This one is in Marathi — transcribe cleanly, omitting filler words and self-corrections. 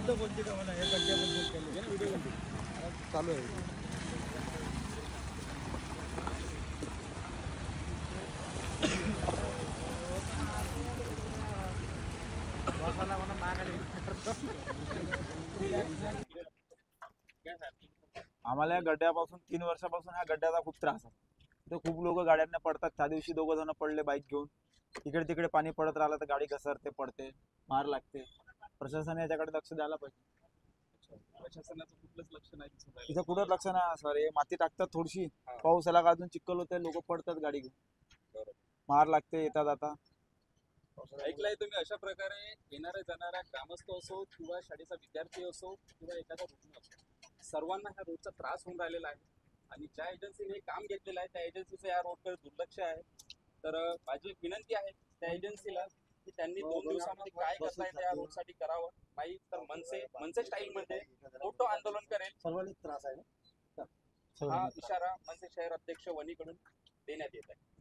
शब्द बोलते का मला हे गड्ड्याबद्दल चालू आहे. आम्हाला या गड्ड्यापासून 3 वर्षापासून ह्या गड्ड्याचा खूप त्रास आहे. तर खूप लोक गाड्यांना पडतात. त्या दिवशी 2 जण पडले बाईक घेऊन. इकडे तिकडे पाणी पडत राहिलं तर गाडी घसरते, पडते, मार लागते. प्रशासनाने याच्याकडे लक्ष द्यायला पाहिजे. प्रशासनाचं कुठलंच लक्ष नाही दिसून राहिलं. इथं कुठं लक्ष नाही सर. हे माती टाकतात थोडीशी, पाऊस आला का अजून चिखल होते, लोक पडतात गाडी घेऊन, मार लागते येता जाता. ऐकलंय तुम्ही अशा प्रकारे येणाऱ्या जाणाऱ्या ग्रामस्थ असो किंवा शाळेचा विद्यार्थी असो किंवा एखादा रुग्ण असो, सर्वांना ह्या रोडचा त्रास होऊन राहिलेला आहे. आणि ज्या एजन्सीने हे काम घेतलेलं आहे त्या एजन्सीचं या रोडकडे दुर्लक्ष आहे. तर माझी एक विनंती आहे त्या एजन्सीला की त्यांनी 2 दिवसामध्ये काय करता येतं या रोडसाठी करावं. नाही तर मनसे स्टाईलमध्ये मोठं आंदोलन करेल. सर्वांनी त्रास आहे ना. हा इशारा मनसे शहर अध्यक्ष वनीकडून देण्यात येत आहे.